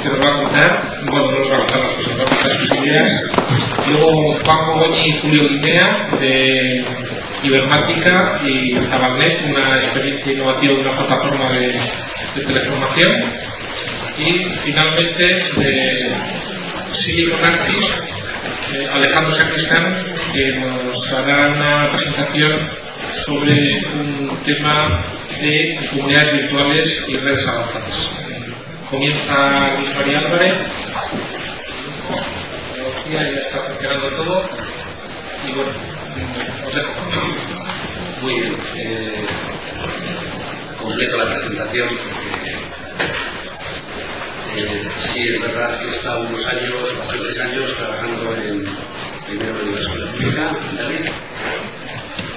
que nos va a contar. Bueno, no nos va a contar las cosas, va a contar sus ideas. Luego Juan Mogoñi y Julio Guinea, de Ibermática y Zabalnet, una experiencia innovativa de una plataforma de teleformación. Y finalmente de Silicon Artist, Alejandro Sacristán, que nos hará una presentación sobre un tema de comunidades virtuales y redes avanzadas. Comienza Luis María Álvarez. Ya está funcionando todo. Y bueno, os dejo. Muy bien. Completo la presentación. Sí, es verdad que he estado unos años, bastantes años, trabajando primero en la escuela pública, en Madrid,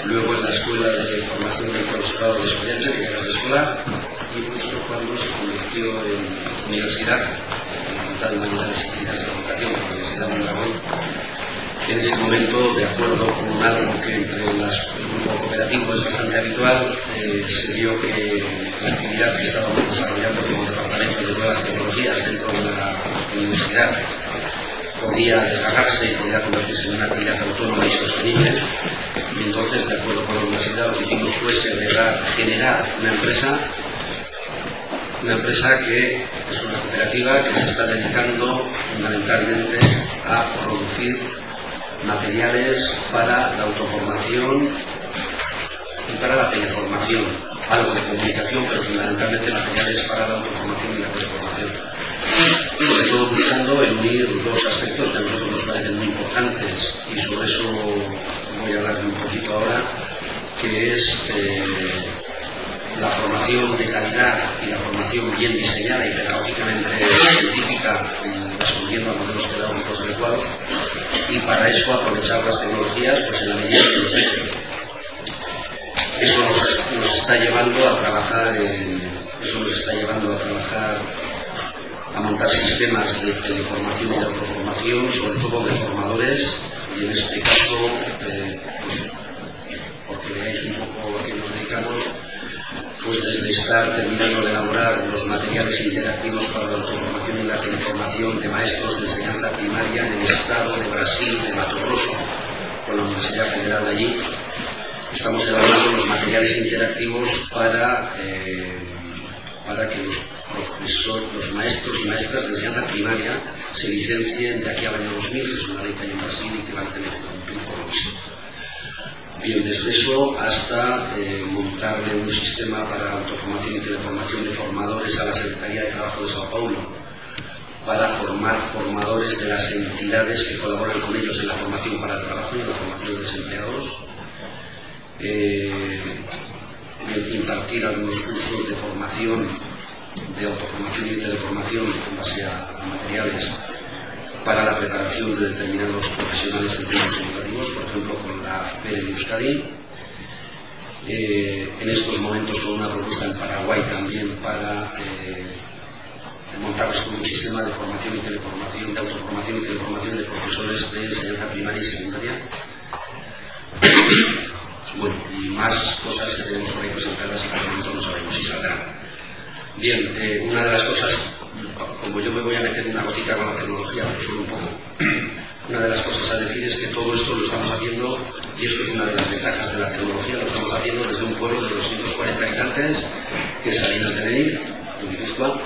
luego en la escuela de formación del profesorado de estudiantes, que era la escuela, y justo cuando se convirtió en universidad, en la Facultad de Humanidades y Ciencias de la Educación, en la Universidad de Mondragón. En ese momento, de acuerdo con algo que entre el grupo cooperativo es bastante habitual, se vio que la actividad que estábamos desarrollando como departamento de nuevas tecnologías dentro de la universidad podía desgarrarse y podía convertirse en una actividad autónoma y sostenible. Y entonces, de acuerdo con la universidad, lo que hicimos fue generar una empresa que es una cooperativa que se está dedicando fundamentalmente a producir materiales para la autoformación y para la teleformación, algo de comunicación, pero fundamentalmente materiales para la autoformación y la teleformación. Sobre todo buscando el unir dos aspectos que a nosotros nos parecen muy importantes, y sobre eso voy a hablar un poquito ahora, que es la formación de calidad y la formación bien diseñada y pedagógicamente científica, respondiendo a modelos pedagógicos adecuados, y para eso aprovechar las tecnologías pues en la medida que nos dejen. Eso nos está llevando a trabajar a montar sistemas de teleformación y de autoformación, sobre todo de formadores, y en este caso, pues, porque veáis un poco a qué nos dedicamos, pues desde estar terminando de elaborar los materiales interactivos para la autoformación y la teleformación de maestros de enseñanza primaria en el estado de Brasil, de Mato Grosso, con la Universidad Federal de allí. Estamos elaborando los materiales interactivos para que los maestros y maestras de enseñanza primaria se licencien de aquí al año 2000, que es una ley que hay en Brasil y que van a tener que cumplir por lo visto. Bien, desde eso hasta montarle un sistema para autoformación y teleformación de formadores a la Secretaría de Trabajo de Sao Paulo, para formar formadores de las entidades que colaboran con ellos en la formación para el trabajo y en la formación de desempleados, impartir algunos cursos de formación, de autoformación y teleformación en base a materiales para la preparación de determinados profesionales en centros educativos, por ejemplo con la FEDE de Euskadi. En estos momentos con una propuesta en Paraguay también para montarles todo un sistema de formación y teleformación, de autoformación y teleformación de profesores de enseñanza primaria y secundaria. Bueno, y más cosas que tenemos por ahí presentadas y que de momento no sabemos si saldrán. Bien, una de las cosas, como yo me voy a meter una gotita con la tecnología, pero solo un poco, una de las cosas a decir es que todo esto lo estamos haciendo, y esto es una de las ventajas de la tecnología, lo estamos haciendo desde un pueblo de 240 habitantes, que es Salinas de Neriz, en Guipúzcoa,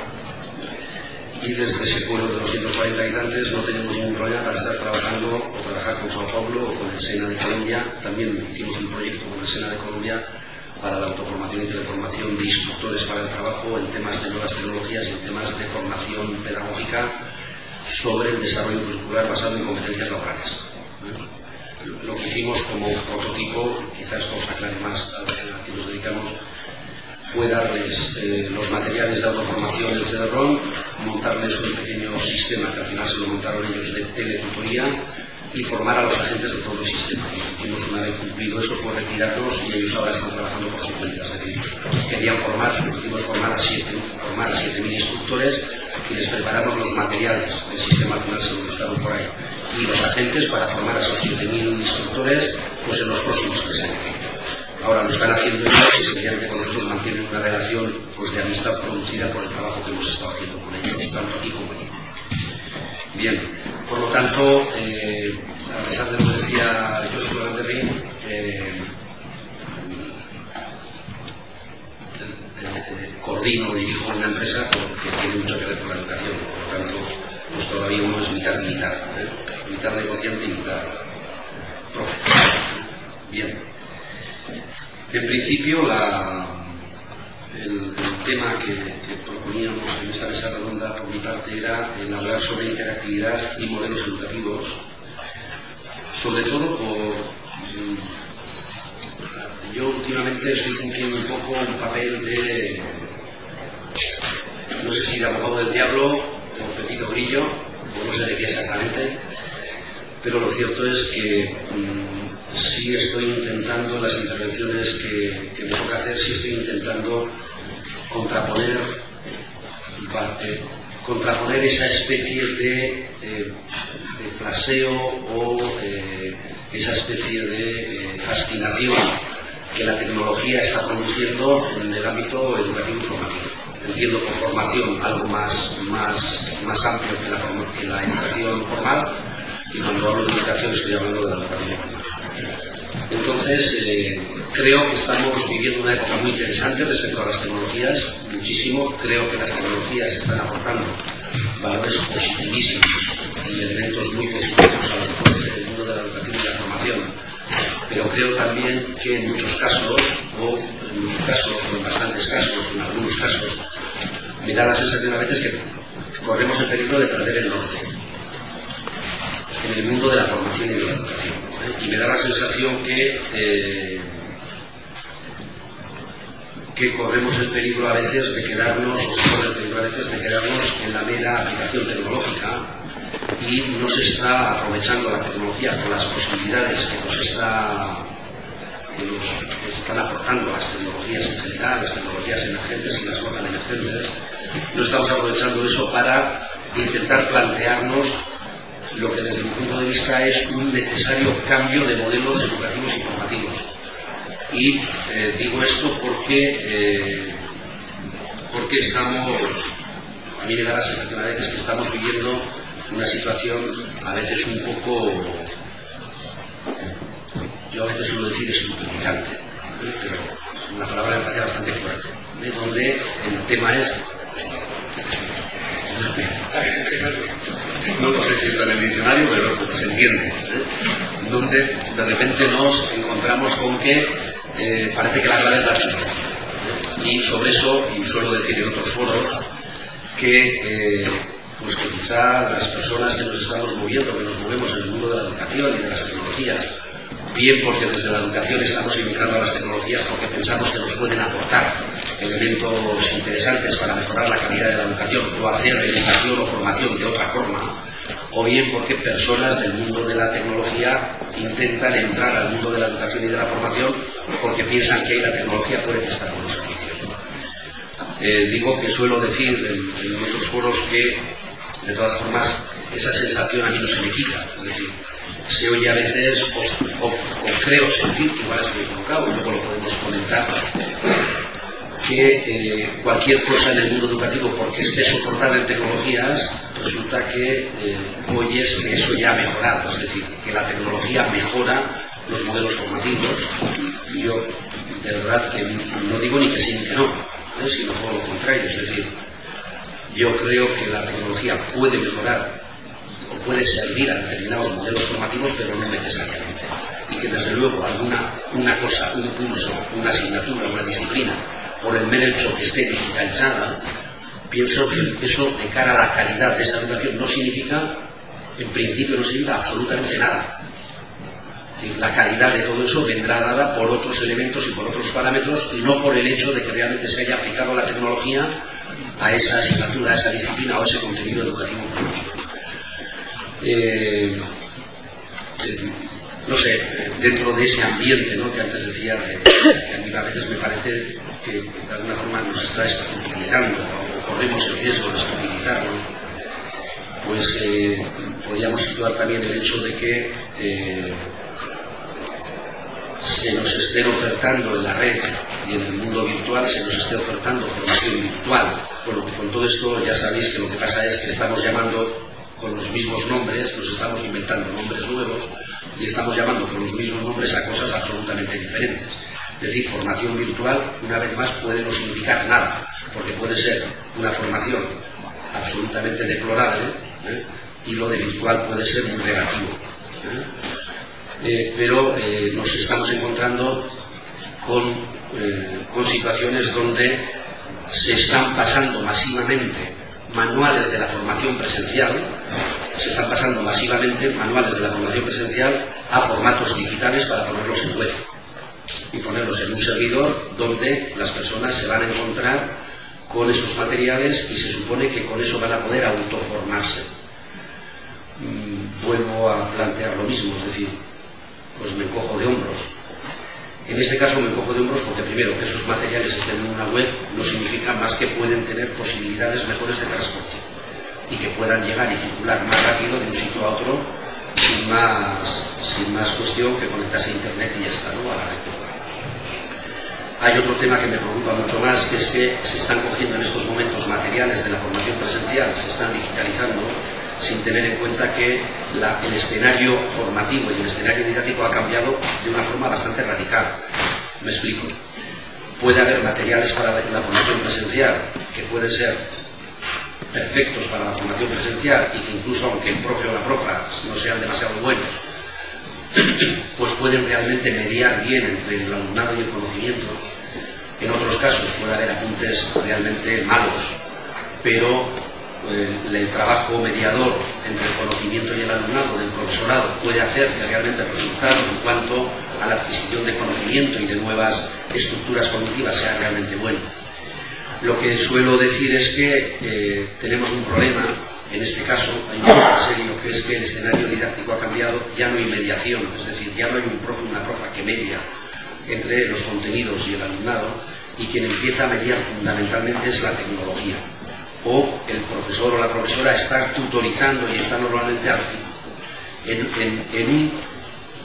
y desde ese pueblo de 240 habitantes no tenemos ningún problema para estar trabajando o trabajar con Sao Paulo o con el SENA de Colombia. También hicimos un proyecto con el SENA de Colombia para la autoformación y teleformación de instructores para el trabajo en temas de nuevas tecnologías y en temas de formación pedagógica sobre el desarrollo curricular basado en competencias laborales. Lo que hicimos como prototipo, quizás esto os aclare más a que nos dedicamos, fue darles los materiales de autoformación del CD-ROM, montarles un pequeño sistema que al final se lo montaron ellos de teletutoría y formar a los agentes de todo el sistema. Lo que hicimos una vez cumplido eso fue retirarlos y ellos ahora están trabajando por su cuenta. Es decir, querían formar, su objetivo es formar a 7.000 instructores y les preparamos los materiales. El sistema al final se lo buscaron por ahí. Y los agentes para formar a esos 7.000 instructores pues en los próximos 3 años. Ahora lo están haciendo ellos y sencillamente con nosotros mantienen una relación pues, de amistad producida por el trabajo que hemos estado haciendo con ellos, tanto aquí como allí. Bien, por lo tanto, a pesar de lo que decía Joshua Vanderlyn, coordino y dirijo una empresa que tiene mucho que ver con la educación, por lo tanto, pues todavía uno es mitad y mitad, mitad negociante y mitad profe. Bien, en principio el tema que proponíamos en esta mesa redonda por mi parte era el hablar sobre interactividad y modelos educativos, sobre todo yo últimamente estoy cumpliendo un poco un papel de, no sé si de abogado del diablo o Pepito Grillo, o no sé de qué exactamente, pero lo cierto es que sí estoy intentando, en las intervenciones que me toca hacer, sí estoy intentando contraponer esa especie de flaseo o esa especie de fascinación que la tecnología está produciendo en el ámbito educativo y formativo. Entiendo por formación algo más amplio que la educación formal, y cuando hablo de educación estoy hablando de la educación formal. Entonces, creo que estamos viviendo una época muy interesante respecto a las tecnologías, muchísimo. Creo que las tecnologías están aportando valores positivísimos y elementos muy positivos al mundo de la educación y la formación. Pero creo también que en muchos casos, o en bastantes casos, en algunos casos, me da la sensación a veces que corremos el peligro de perder el norte en el mundo de la formación y de la educación. Y me da la sensación que corremos el peligro a veces de quedarnos, o se corre el peligro a veces de quedarnos en la mera aplicación tecnológica, y no se está aprovechando la tecnología con las posibilidades que nos están aportando las tecnologías en general, las tecnologías emergentes y las no tan emergentes. No estamos aprovechando eso para intentar plantearnos lo que desde mi punto de vista es un necesario cambio de modelos educativos y formativos. Y digo esto porque estamos, a mí me da la sensación a veces que estamos viviendo una situación a veces un poco, yo a veces suelo decir estupidizante, pero la palabra me parece bastante fuerte, donde el tema es, no lo sé si está en el diccionario, pero se entiende, donde de repente nos encontramos con que parece que la clave es la tecnología. Y sobre eso, y suelo decir en otros foros, que quizá las personas que nos estamos moviendo, que nos movemos en el mundo de la educación y de las tecnologías, bien porque desde la educación estamos invitando a las tecnologías porque pensamos que nos pueden aportar elementos interesantes para mejorar la calidad de la educación o hacer educación o formación de otra forma, o bien porque personas del mundo de la tecnología intentan entrar al mundo de la educación y de la formación porque piensan que ahí la tecnología puede prestar buenos servicios. Digo que suelo decir en otros foros que, de todas formas, esa sensación a mí no se me quita. Es decir, se oye a veces, o creo sentir, que igual estoy equivocado, luego lo podemos comentar, que cualquier cosa en el mundo educativo, porque esté soportada en tecnologías, resulta que oyes que eso ya ha mejorado. Es decir, que la tecnología mejora los modelos formativos. Y yo, de verdad, que no digo ni que sí ni que no, sino todo lo contrario. Es decir, yo creo que la tecnología puede mejorar o puede servir a determinados modelos formativos, pero no necesariamente. Y que desde luego una cosa, un curso, una asignatura, una disciplina, por el mero hecho que esté digitalizada, pienso que eso de cara a la calidad de esa educación no significa, en principio no significa absolutamente nada. Es decir, la calidad de todo eso vendrá dada por otros elementos y por otros parámetros, y no por el hecho de que realmente se haya aplicado la tecnología a esa asignatura, a esa disciplina o a ese contenido educativo formativo. No sé, dentro de ese ambiente, ¿no?, que antes decía, que a mí a veces me parece que de alguna forma nos está estupidizando o corremos el riesgo de estupidizarlo, pues podríamos situar también el hecho de que se nos estén ofertando en la red y en el mundo virtual, se nos esté ofertando formación virtual. Bueno, con todo esto ya sabéis que lo que pasa es que estamos llamando con los mismos nombres, nos estamos inventando nombres nuevos y estamos llamando con los mismos nombres a cosas absolutamente diferentes. Es decir, formación virtual, una vez más, puede no significar nada, porque puede ser una formación absolutamente deplorable, y lo de virtual puede ser muy relativo. Pero nos estamos encontrando con situaciones donde se están pasando masivamente manuales de la formación presencial, a formatos digitales para ponerlos en web y ponerlos en un servidor donde las personas se van a encontrar con esos materiales y se supone que con eso van a poder autoformarse. Vuelvo a plantear lo mismo, es decir, pues me encojo de hombros. En este caso me encojo de hombros porque primero que esos materiales estén en una web no significa más que pueden tener posibilidades mejores de transporte y que puedan llegar y circular más rápido de un sitio a otro sin más cuestión que conectarse a internet y ya está, ¿no? A la red. Hay otro tema que me preocupa mucho más, que es que se están cogiendo en estos momentos materiales de la formación presencial, se están digitalizando sin tener en cuenta que el escenario formativo y el escenario didáctico ha cambiado de una forma bastante radical. Me explico. Puede haber materiales para la formación presencial que pueden ser perfectos para la formación presencial y que incluso aunque el profe o la profa no sean demasiado buenos, pues pueden realmente mediar bien entre el alumnado y el conocimiento. En otros casos puede haber apuntes realmente malos, pero el trabajo mediador entre el conocimiento y el alumnado del profesorado puede hacer que realmente el resultado en cuanto a la adquisición de conocimiento y de nuevas estructuras cognitivas sea realmente bueno. Lo que suelo decir es que tenemos un problema, en este caso hay un problema serio, que es que el escenario didáctico ha cambiado, ya no hay mediación, es decir, ya no hay un profe o una profa que media entre los contenidos y el alumnado, y quien empieza a mediar fundamentalmente es la tecnología. O el profesor o la profesora está tutorizando y está normalmente al fin.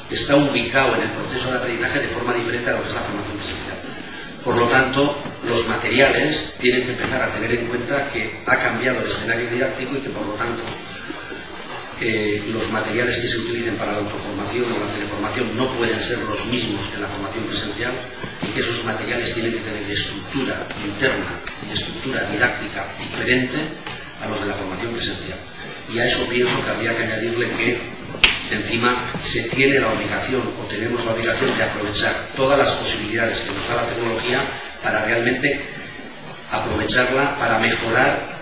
Está ubicado en el proceso de aprendizaje de forma diferente a lo que es la formación presencial. Por lo tanto, los materiales tienen que empezar a tener en cuenta que ha cambiado el escenario didáctico y que, por lo tanto, los materiales que se utilicen para la autoformación o la teleformación no pueden ser los mismos que en la formación presencial y que esos materiales tienen que tener estructura interna y estructura didáctica diferente a los de la formación presencial. Y a eso pienso que habría que añadirle que encima se tiene la obligación o tenemos la obligación de aprovechar todas las posibilidades que nos da la tecnología para realmente aprovecharla para mejorar,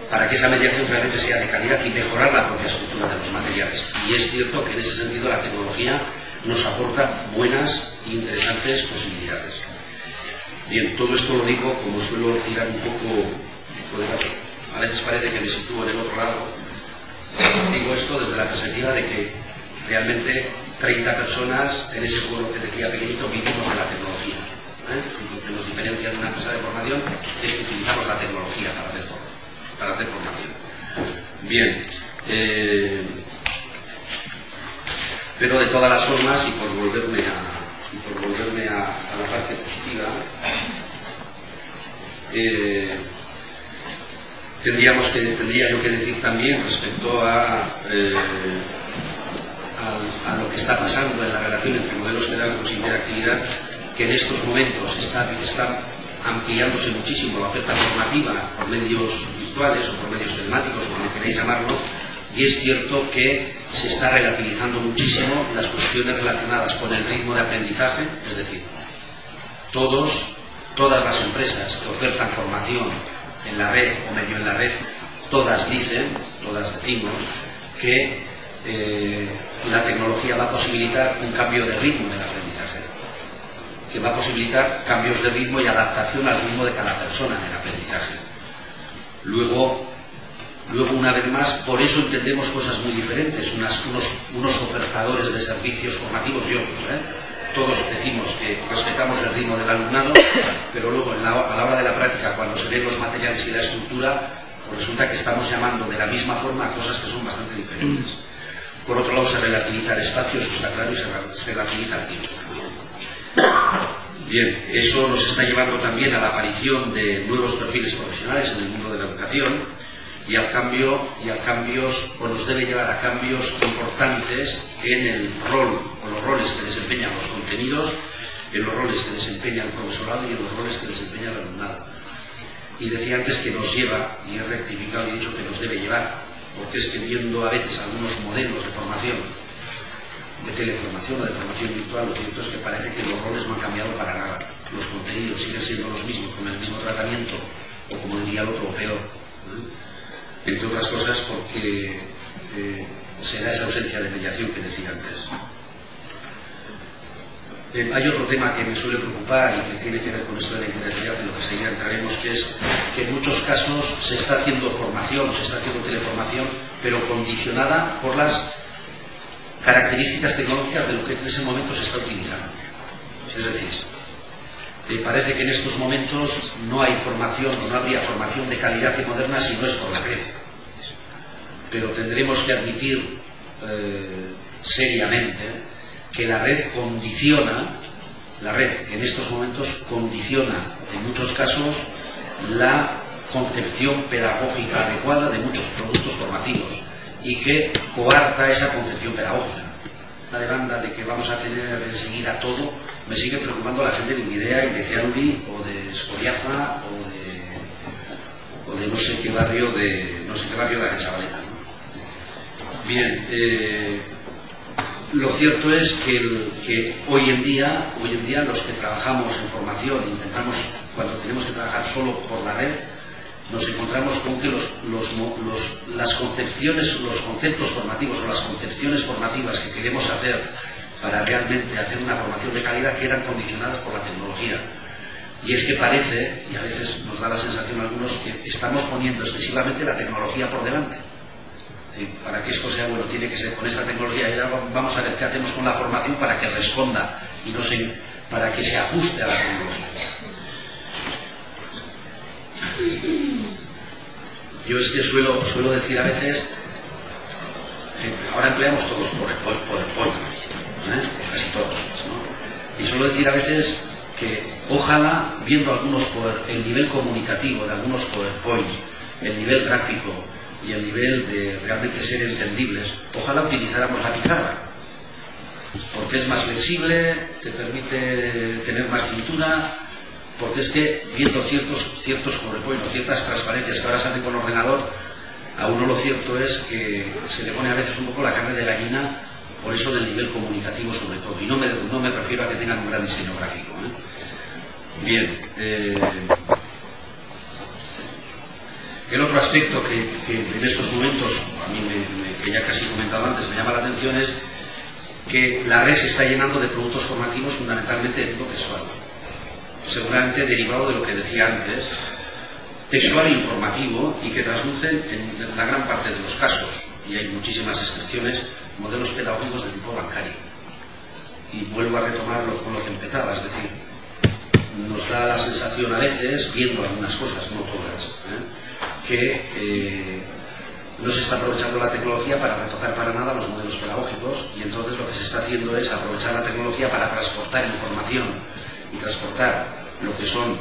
para que esa mediación realmente sea de calidad y mejorar la propia estructura de los materiales. Y es cierto que en ese sentido la tecnología nos aporta buenas e interesantes posibilidades. Bien, todo esto lo digo como suelo tirar un poco, a veces parece que me sitúo en el otro lado. Digo esto desde la perspectiva de que realmente 30 personas en ese pueblo que decía pequeñito vivimos de la tecnología. Lo que nos diferencia de una empresa de formación es que utilizamos la tecnología para hacer formación. Bien, pero de todas las formas, y por volverme a la parte positiva, tendría yo que decir también respecto a lo que está pasando en la relación entre modelos pedagógicos e interactividad, que en estos momentos está ampliándose muchísimo la oferta formativa por medios virtuales o por medios telemáticos, como queréis llamarlo, y es cierto que se está relativizando muchísimo las cuestiones relacionadas con el ritmo de aprendizaje, es decir, todas las empresas que ofertan formación en la red o medio en la red, todas decimos que la tecnología va a posibilitar un cambio de ritmo en el aprendizaje, que va a posibilitar cambios de ritmo y adaptación al ritmo de cada persona en el aprendizaje. Luego, una vez más, por eso entendemos cosas muy diferentes, unos ofertadores de servicios formativos y otros. Todos decimos que respetamos el ritmo del alumnado, pero luego a la hora de la práctica, cuando se ven los materiales y la estructura, pues resulta que estamos llamando de la misma forma a cosas que son bastante diferentes. Por otro lado, se relativiza el espacio, eso está claro, y se relativiza el tiempo. Bien, eso nos está llevando también a la aparición de nuevos perfiles profesionales en el mundo de la educación, y a cambios, pues nos debe llevar a cambios importantes en el rol o los roles que desempeñan los contenidos, en los roles que desempeña el profesorado y en los roles que desempeña el alumnado. Y decía antes que nos lleva, y he rectificado y he dicho que nos debe llevar, porque es que viendo a veces algunos modelos de formación, de teleformación o de formación virtual, lo cierto es que parece que los roles no han cambiado para nada. Los contenidos siguen siendo los mismos, con el mismo tratamiento, o como diría el otro, o peor. Entre otras cosas porque se da esa ausencia de mediación que decía antes. Hay otro tema que me suele preocupar y que tiene que ver con esto de la interactividad, en lo que seguida entraremos, que es que en muchos casos se está haciendo formación, se está haciendo teleformación, pero condicionada por las características tecnológicas de lo que en ese momento se está utilizando. Es decir, parece que en estos momentos no hay formación o no habría formación de calidad y moderna si no es por la red. Pero tendremos que admitir seriamente que la red en estos momentos condiciona en muchos casos la concepción pedagógica adecuada de muchos productos formativos y que coarta esa concepción pedagógica. La demanda de que vamos a tener enseguida todo, me sigue preocupando la gente de Umidea y de Cianuri o de Escoriaza o de no sé qué barrio de Arechavaleta, ¿no? Bien, lo cierto es que hoy en día los que trabajamos en formación, cuando tenemos que trabajar solo por la red, nos encontramos con que las concepciones, los conceptos formativos o las concepciones formativas que queremos hacer para realmente hacer una formación de calidad quedan condicionadas por la tecnología. Y es que parece, y a veces nos da la sensación a algunos, que estamos poniendo excesivamente la tecnología por delante. Para que esto sea bueno tiene que ser con esta tecnología y ahora vamos a ver qué hacemos con la formación para que responda y para que se ajuste a la tecnología. Yo es que suelo decir a veces, ahora empleamos todos PowerPoint, casi todos, ¿no? Y suelo decir a veces que ojalá, viendo el nivel comunicativo de algunos PowerPoint, el nivel gráfico y el nivel de realmente ser entendibles, ojalá utilizáramos la pizarra, porque es más flexible, te permite tener más cintura, porque es que viendo ciertos PowerPoint o ciertas transparencias que ahora se hacen con ordenador, a uno lo cierto es que se le pone a veces un poco la carne de gallina por eso del nivel comunicativo sobre todo, y no me refiero a que tengan un gran diseño gráfico, ¿eh? Bien, el otro aspecto que en estos momentos, a mí que ya casi he comentado antes, me llama la atención es que la red se está llenando de productos formativos fundamentalmente de tipo textual, seguramente derivado de lo que decía antes, textual e informativo, y que traslucen en la gran parte de los casos, y hay muchísimas excepciones, modelos pedagógicos de tipo bancario. Y vuelvo a retomarlo con lo que empezaba, es decir, nos da la sensación a veces, viendo algunas cosas, no todas, que no se está aprovechando la tecnología para retocar para nada los modelos pedagógicos, y entonces lo que se está haciendo es aprovechar la tecnología para transportar información y transportar lo que son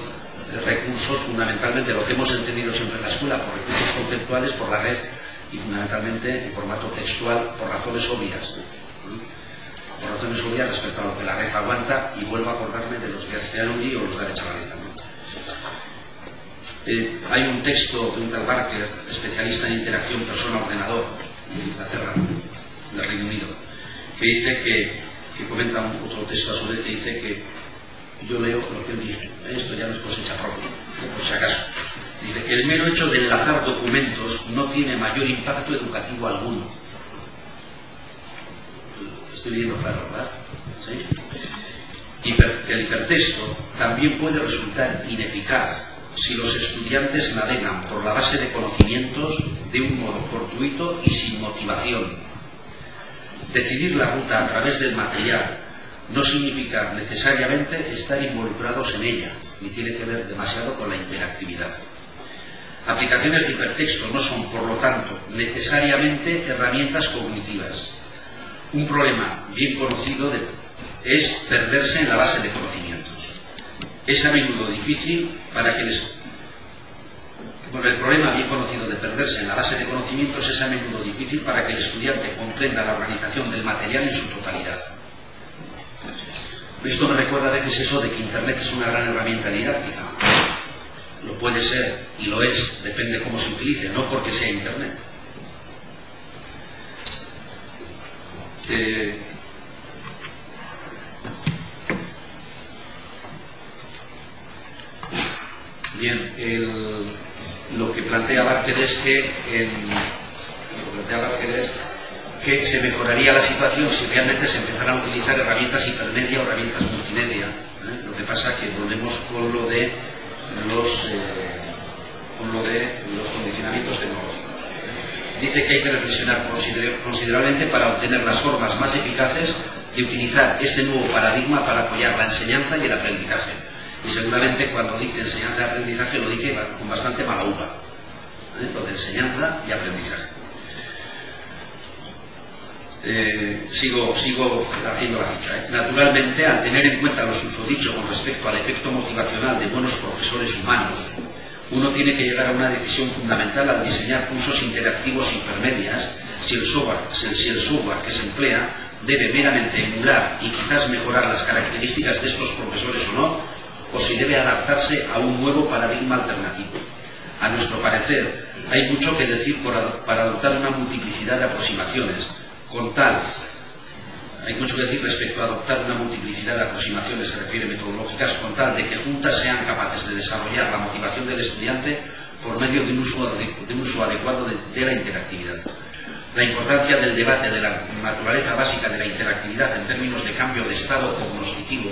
recursos, fundamentalmente lo que hemos entendido siempre en la escuela, por recursos conceptuales, por la red, y fundamentalmente en formato textual, por razones obvias. Por razones obvias respecto a lo que la red aguanta, y vuelvo a acordarme de los de Cianuri o los de Arechavaleta, ¿no? Hay un texto de un tal Barker, especialista en interacción persona-ordenador, de Inglaterra, del Reino Unido, que dice que comenta otro texto a su vez, que dice que yo leo lo que él dice, esto ya no es cosecha propia, por si acaso. Dice que el mero hecho de enlazar documentos no tiene mayor impacto educativo alguno. Estoy leyendo claro, ¿verdad? ¿Sí? El hipertexto también puede resultar ineficaz si los estudiantes navegan por la base de conocimientos de un modo fortuito y sin motivación. Decidir la ruta a través del material no significa necesariamente estar involucrados en ella, ni tiene que ver demasiado con la interactividad. Aplicaciones de hipertexto no son, por lo tanto, necesariamente herramientas cognitivas. Un problema bien conocido es perderse en la base de conocimientos. Es a menudo difícil para quienes Bueno, el problema bien conocido de perderse en la base de conocimientos es a menudo difícil para que el estudiante comprenda la organización del material en su totalidad. Esto me recuerda a veces eso de que Internet es una gran herramienta didáctica. Lo puede ser y lo es, depende cómo se utilice, no porque sea Internet. Bien, lo que plantea Barker es que se mejoraría la situación si realmente se empezaran a utilizar herramientas hipermedia o herramientas multimedia. Lo que pasa es que volvemos con lo de los condicionamientos tecnológicos. Dice que hay que reflexionar considerablemente para obtener las formas más eficaces de utilizar este nuevo paradigma para apoyar la enseñanza y el aprendizaje. Y seguramente cuando dice enseñanza y aprendizaje lo dice con bastante mala uva. Lo de enseñanza y aprendizaje. Sigo haciendo la ficha. Naturalmente, al tener en cuenta lo susodicho con respecto al efecto motivacional de buenos profesores humanos, uno tiene que llegar a una decisión fundamental al diseñar cursos interactivos intermedias si el software que se emplea debe meramente emular y quizás mejorar las características de estos profesores o no, o si debe adaptarse a un nuevo paradigma alternativo. A nuestro parecer, hay mucho que decir para adoptar una multiplicidad de aproximaciones. Hay mucho que decir respecto a adoptar una multiplicidad de aproximaciones, se refiere metodológicas, con tal de que juntas sean capaces de desarrollar la motivación del estudiante por medio de un uso adecuado de la interactividad. La importancia del debate de la naturaleza básica de la interactividad en términos de cambio de estado cognoscitivo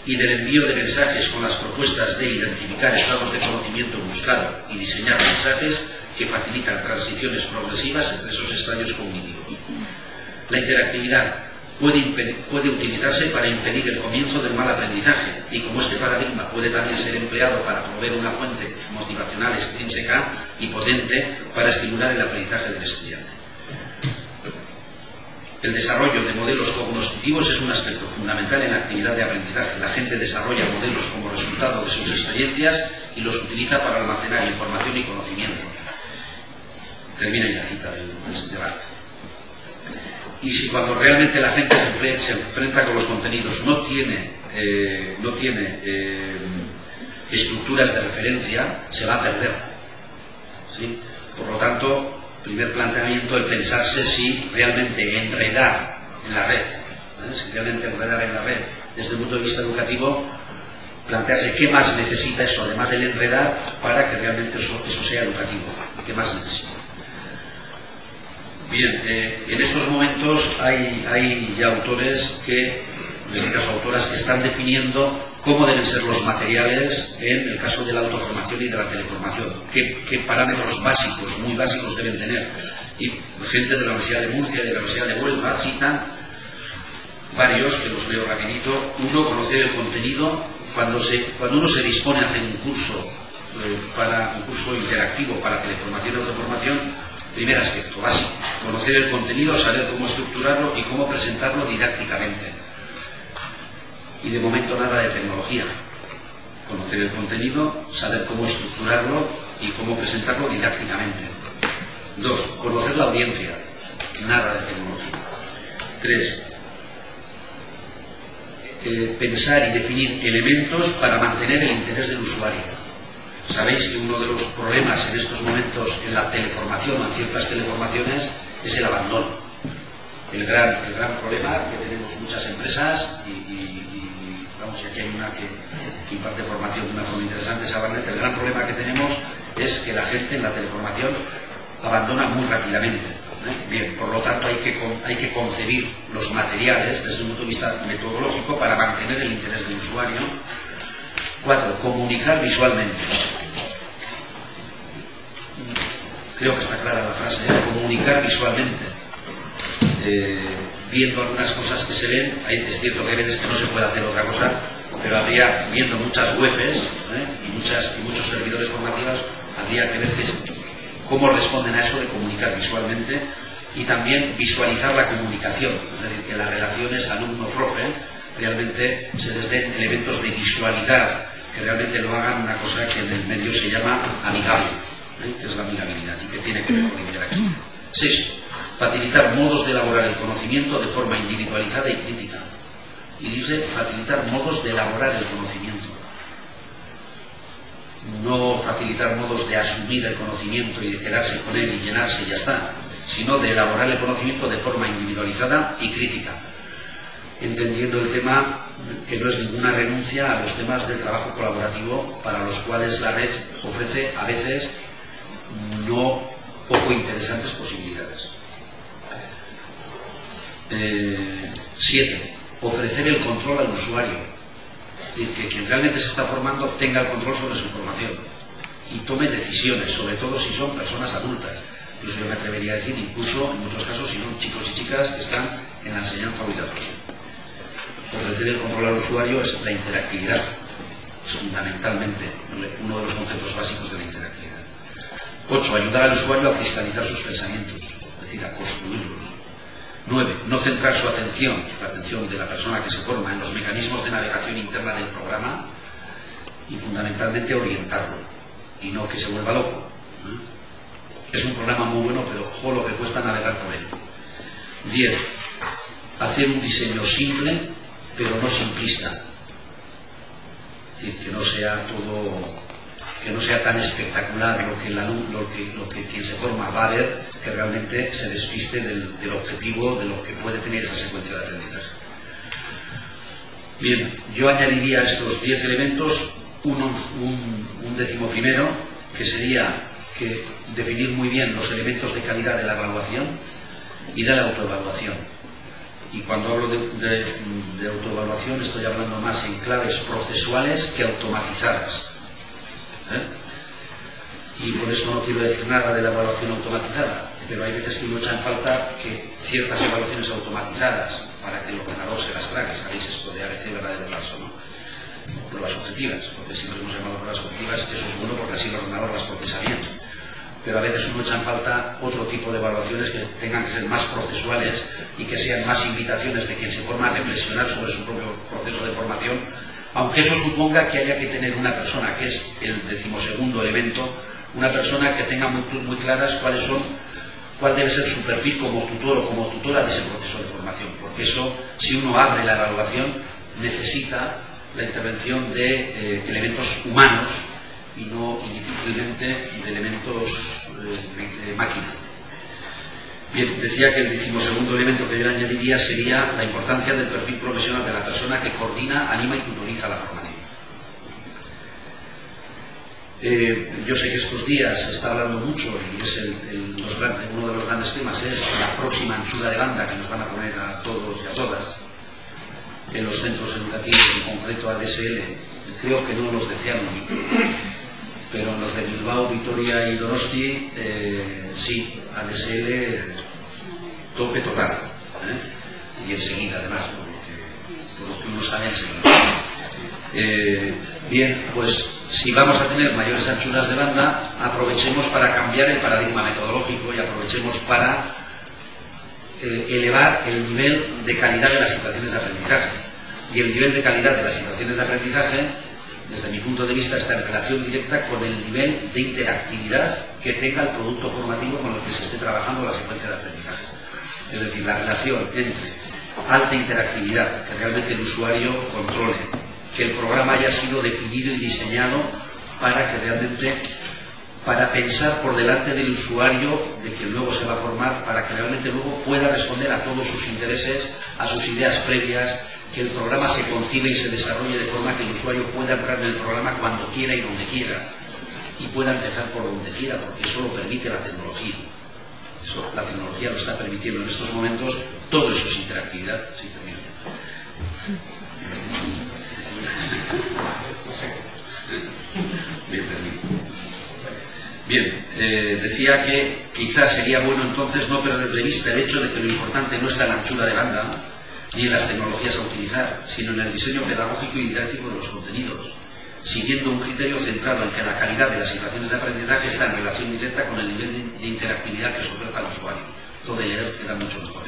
y del envío de mensajes con las propuestas de identificar estados de conocimiento buscado y diseñar mensajes que facilitan transiciones progresivas entre esos estadios cognitivos. La interactividad puede utilizarse para impedir el comienzo del mal aprendizaje y como este paradigma puede también ser empleado para proveer una fuente motivacional extrínseca y potente para estimular el aprendizaje del estudiante. El desarrollo de modelos cognoscitivos es un aspecto fundamental en la actividad de aprendizaje. La gente desarrolla modelos como resultado de sus experiencias y los utiliza para almacenar información y conocimiento. Termina en la cita del debate. Y si cuando realmente la gente se enfrenta con los contenidos no tiene estructuras de referencia, se va a perder. ¿Sí? Por lo tanto, primer planteamiento, el pensarse si realmente enredar en la red, desde el punto de vista educativo, plantearse qué más necesita eso, además del enredar, para que realmente eso sea educativo. ¿Qué más necesita? Bien, en estos momentos hay ya autores en este caso autoras, que están definiendo cómo deben ser los materiales en el caso de la autoformación y de la teleformación, qué parámetros básicos, muy básicos deben tener. Y gente de la Universidad de Murcia y de la Universidad de Huelva citan varios, que los leo rapidito. Uno, conocer el contenido. Cuando uno se dispone a hacer un curso interactivo para teleformación y autoformación, primer aspecto básico, conocer el contenido, saber cómo estructurarlo y cómo presentarlo didácticamente. Y de momento nada de tecnología. Conocer el contenido, saber cómo estructurarlo y cómo presentarlo didácticamente. 2. Conocer la audiencia. Nada de tecnología. 3. Pensar y definir elementos para mantener el interés del usuario. Sabéis que uno de los problemas en estos momentos en la teleformación o en ciertas teleformaciones es el abandono. El gran problema que tenemos muchas empresas y vamos, aquí hay una que imparte formación de una forma interesante, Sabarnet. El gran problema que tenemos es que la gente en la teleformación abandona muy rápidamente. Bien, por lo tanto hay que concebir los materiales desde un punto de vista metodológico para mantener el interés del usuario. 4. Comunicar visualmente. Creo que está clara la frase, comunicar visualmente. Viendo algunas cosas que se ven, es cierto que hay veces que no se puede hacer otra cosa, pero viendo muchas UEFs y muchos servidores formativos, habría que ver cómo responden a eso de comunicar visualmente y también visualizar la comunicación, es decir, que las relaciones alumno-profe realmente se les den elementos de visualidad que realmente lo hagan una cosa que en el medio se llama amigable, que es la amigabilidad y que tiene que ver con la interactividad. Sexto, facilitar modos de elaborar el conocimiento de forma individualizada y crítica. Y dice facilitar modos de elaborar el conocimiento. No facilitar modos de asumir el conocimiento y de quedarse con él y llenarse y ya está, sino de elaborar el conocimiento de forma individualizada y crítica, entendiendo el tema que no es ninguna renuncia a los temas del trabajo colaborativo para los cuales la red ofrece a veces no poco interesantes posibilidades. 7. Ofrecer el control al usuario. Es decir, que quien realmente se está formando tenga el control sobre su formación y tome decisiones, sobre todo si son personas adultas. Incluso yo me atrevería a decir, incluso en muchos casos si son chicos y chicas que están en la enseñanza obligatoria. Ofrecer el control al usuario es la interactividad. Es fundamentalmente uno de los conceptos básicos de la interactividad. 8. Ayudar al usuario a cristalizar sus pensamientos, es decir, a construirlos. 9. No centrar su atención, la atención de la persona que se forma, en los mecanismos de navegación interna del programa y fundamentalmente orientarlo y no que se vuelva loco. Es un programa muy bueno, pero ojo lo que cuesta navegar por él. 10. Hacer un diseño simple, pero no simplista. Es decir, que no sea todo, que no sea tan espectacular lo que quien se forma va a ver, que realmente se despiste del objetivo, de lo que puede tener esa secuencia de aprendizaje. Bien, yo añadiría a estos 10 elementos un décimo primero, que sería que definir muy bien los elementos de calidad de la evaluación y de la autoevaluación. Y cuando hablo de autoevaluación estoy hablando más en claves procesuales que automatizadas. Y por eso no quiero decir nada de la evaluación automatizada, pero hay veces que uno echa en falta que ciertas evaluaciones automatizadas para que el ordenador se las trague. ¿Sabéis esto de ABC, verdadero o falso, no? Pruebas objetivas, porque siempre hemos llamado pruebas objetivas, eso es bueno porque así el ordenador las procesa bien. Pero a veces uno echa en falta otro tipo de evaluaciones que tengan que ser más procesuales y que sean más invitaciones de quien se forma a reflexionar sobre su propio proceso de formación, aunque eso suponga que haya que tener una persona, que es el 12º elemento, una persona que tenga muy claras cuál debe ser su perfil como tutor o como tutora de ese proceso de formación, porque eso, si uno abre la evaluación, necesita la intervención de elementos humanos y difícilmente de elementos máquina. Bien, decía que el 12º elemento que yo añadiría sería la importancia del perfil profesional de la persona que coordina, anima y tutoriza la formación. Yo sé que estos días se está hablando mucho y es uno de los grandes temas es la próxima anchura de banda que nos van a poner a todos y a todas en los centros educativos, en concreto ADSL. Creo que no los deseamos, pero en los de Bilbao, Vitoria y Donosti sí, ADSL tope total, y enseguida además, por lo que uno sabe enseguida. Bien, pues si vamos a tener mayores anchuras de banda, aprovechemos para cambiar el paradigma metodológico y aprovechemos para elevar el nivel de calidad de las situaciones de aprendizaje. Y el nivel de calidad de las situaciones de aprendizaje, desde mi punto de vista, está en relación directa con el nivel de interactividad que tenga el producto formativo con el que se esté trabajando la secuencia de aprendizaje. Es decir, la relación entre alta interactividad, que realmente el usuario controle, que el programa haya sido definido y diseñado para que realmente, para pensar por delante del usuario de que luego se va a formar, para que realmente luego pueda responder a todos sus intereses, a sus ideas previas, que el programa se concibe y se desarrolle de forma que el usuario pueda entrar en el programa cuando quiera y donde quiera, y pueda empezar por donde quiera, porque eso lo permite la tecnología. Eso, la tecnología lo está permitiendo en estos momentos, todo eso es interactividad. Sí, bien, decía que quizás sería bueno entonces no perder de vista el hecho de que lo importante no está en la anchura de banda ni en las tecnologías a utilizar, sino en el diseño pedagógico y didáctico de los contenidos, siguiendo un criterio centrado en que la calidad de las situaciones de aprendizaje está en relación directa con el nivel de interactividad que se oferta al usuario. Todo de leer queda mucho mejor.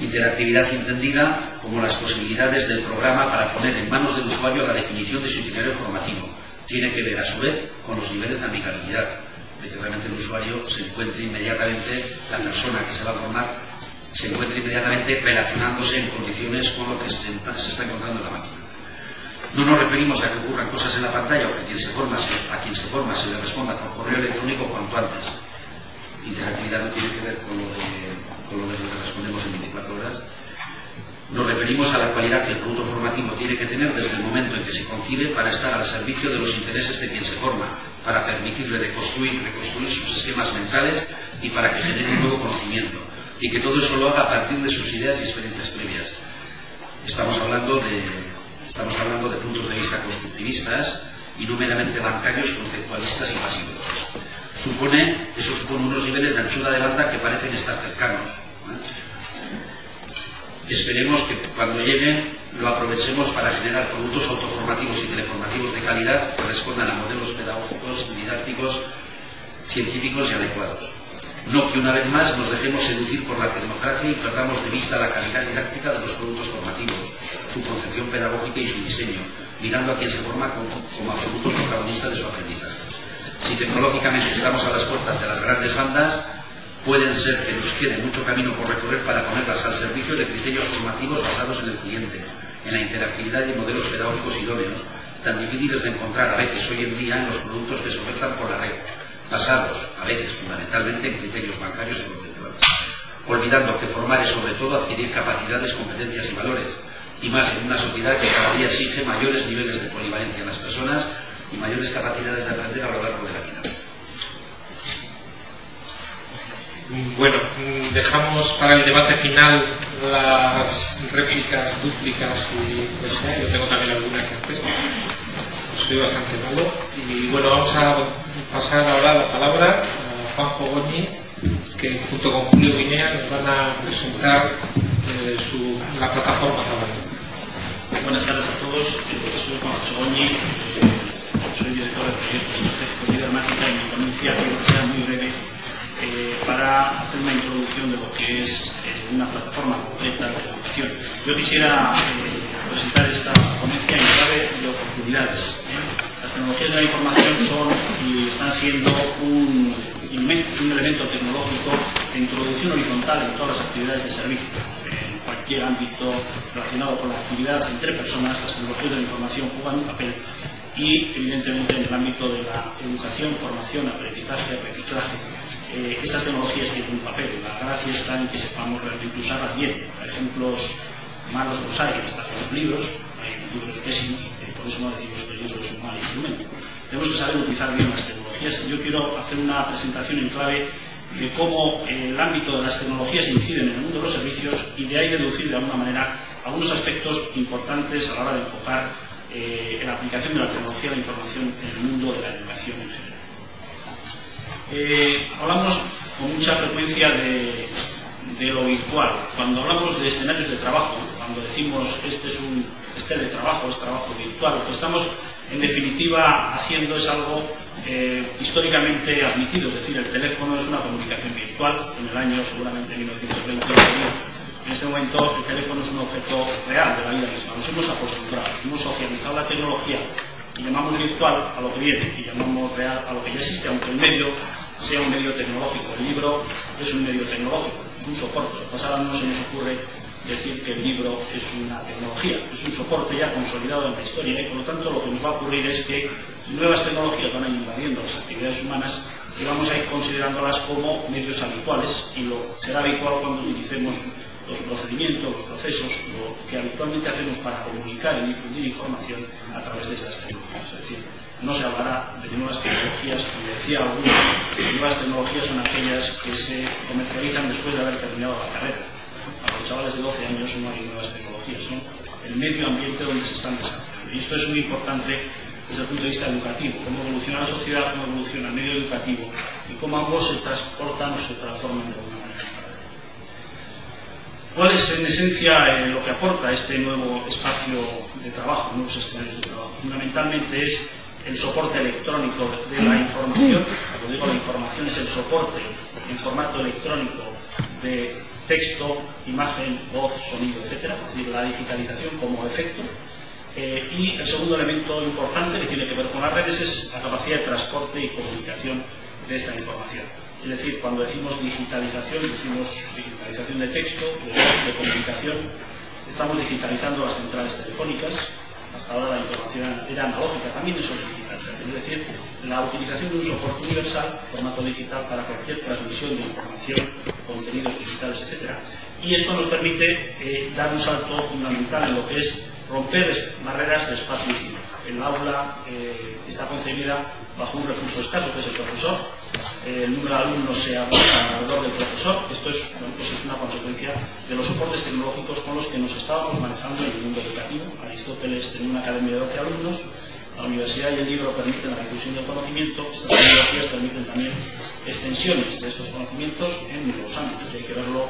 Interactividad entendida como las posibilidades del programa para poner en manos del usuario la definición de su itinerario formativo. Tiene que ver, a su vez, con los niveles de amigabilidad, de que realmente el usuario se encuentre inmediatamente, la persona que se va a formar, se encuentre inmediatamente relacionándose en condiciones con lo que se está encontrando en la máquina. No nos referimos a que ocurran cosas en la pantalla o que a quien se forma se le responda por correo electrónico cuanto antes. Interactividad no tiene que ver con lo de lo que respondemos en 24 horas. Nos referimos a la cualidad que el producto formativo tiene que tener desde el momento en que se concibe para estar al servicio de los intereses de quien se forma, para permitirle reconstruir sus esquemas mentales y para que genere un nuevo conocimiento, y que todo eso lo haga a partir de sus ideas y experiencias previas. Estamos hablando de puntos de vista constructivistas y no meramente bancarios, conceptualistas y pasivos. Eso supone unos niveles de anchura de banda que parecen estar cercanos. Esperemos que cuando lleguen lo aprovechemos para generar productos autoformativos y teleformativos de calidad que respondan a modelos pedagógicos y didácticos, científicos y adecuados. No que una vez más nos dejemos seducir por la tecnocracia y perdamos de vista la calidad didáctica de los productos formativos, su concepción pedagógica y su diseño, mirando a quien se forma como absoluto protagonista de su aprendizaje. Si tecnológicamente estamos a las puertas de las grandes bandas, pueden ser que nos quede mucho camino por recorrer para ponerlas al servicio de criterios formativos basados en el cliente, en la interactividad y modelos pedagógicos idóneos, tan difíciles de encontrar a veces hoy en día en los productos que se ofertan por la red, basados a veces fundamentalmente en criterios bancarios y conceptuales, olvidando que formar es sobre todo adquirir capacidades, competencias y valores, y más en una sociedad que cada día exige mayores niveles de polivalencia en las personas y mayores capacidades de aprender a lo largo de la vida. Bueno, dejamos para el debate final las réplicas, dúplicas y pues yo tengo también alguna que hacer. Soy bastante malo. Y bueno, vamos a pasar ahora la palabra a Juanjo Goñi, que junto con Julio Guinea nos van a presentar la plataforma Zabaleta. Buenas tardes a todos. Soy Juanjo Goñi, soy director de proyectos estratégicos de Ibermática y mi ponencia quiero que sea muy breve para hacer una introducción de lo que es una plataforma completa de educación. Yo quisiera presentar esta ponencia en clave de oportunidades. Las tecnologías de la información son y están siendo un elemento tecnológico de introducción horizontal en todas las actividades de servicio. En cualquier ámbito relacionado con la actividad entre personas, las tecnologías de la información juegan un papel y, evidentemente, en el ámbito de la educación, formación, aprendizaje, reciclaje, estas tecnologías tienen un papel. La gracia está en que sepamos realmente usarlas bien. Ejemplos malos los hay, hasta los libros, hay libros pésimos, por eso no decimos que el libro es un mal instrumento. Tenemos que saber utilizar bien las tecnologías. Yo quiero hacer una presentación en clave de cómo el ámbito de las tecnologías inciden en el mundo de los servicios y de ahí deducir de alguna manera algunos aspectos importantes a la hora de enfocar la aplicación de la tecnología de la información en el mundo de la educación en general. Hablamos con mucha frecuencia de lo virtual. Cuando hablamos de escenarios de trabajo, cuando decimos este es teletrabajo, es trabajo virtual, lo que estamos en definitiva haciendo es algo históricamente admitido, es decir, el teléfono es una comunicación virtual. En el año seguramente 1920, en este momento el teléfono es un objeto real de la vida misma. Nos hemos acostumbrado, hemos socializado la tecnología y llamamos virtual a lo que viene y llamamos real a lo que ya existe, aunque el medio sea un medio tecnológico. El libro es un medio tecnológico, es un soporte. Lo que pasa ahora no se nos ocurre decir que el libro es una tecnología, es un soporte ya consolidado en la historia y por lo tanto lo que nos va a ocurrir es que nuevas tecnologías van a ir invadiendo las actividades humanas y vamos a ir considerándolas como medios habituales y será habitual cuando utilicemos los procedimientos, los procesos, lo que habitualmente hacemos para comunicar y difundir información a través de estas tecnologías. Es decir, no se hablará de nuevas tecnologías, como decía alguno, nuevas tecnologías son aquellas que se comercializan después de haber terminado la carrera. Para los chavales de 12 años no hay nuevas tecnologías, son el medio ambiente donde se están desarrollando. Y esto es muy importante desde el punto de vista educativo, cómo evoluciona la sociedad, cómo evoluciona el medio educativo y cómo ambos se transportan o se transforman de alguna manera. ¿Cuál es en esencia lo que aporta este nuevo espacio de trabajo, nuevos escenarios de trabajo? Fundamentalmente es el soporte electrónico de la información. Cuando digo la información es el soporte en formato electrónico de texto, imagen, voz, sonido, etc. Es decir, la digitalización como efecto. Y el segundo elemento importante que tiene que ver con las redes es la capacidad de transporte y comunicación de esta información. Es decir, cuando decimos digitalización de texto, de voz, de comunicación, estamos digitalizando las centrales telefónicas. Hasta ahora la información era analógica, también eso es digitalización. Es decir, la utilización de un soporte universal, formato digital, para cualquier transmisión de información, contenidos digitales, etc. Y esto nos permite dar un salto fundamental en lo que es romper barreras de espacio y tiempo. El aula está concebida bajo un recurso escaso, que es el profesor. El número de alumnos se agrupa alrededor del profesor. Esto es una consecuencia de los soportes tecnológicos con los que nos estábamos manejando en el mundo educativo. Aristóteles tenía una academia de 12 alumnos. La universidad y el libro permiten la difusión del conocimiento. Estas tecnologías permiten también extensiones de estos conocimientos en nuevos ámbitos. Y hay que verlo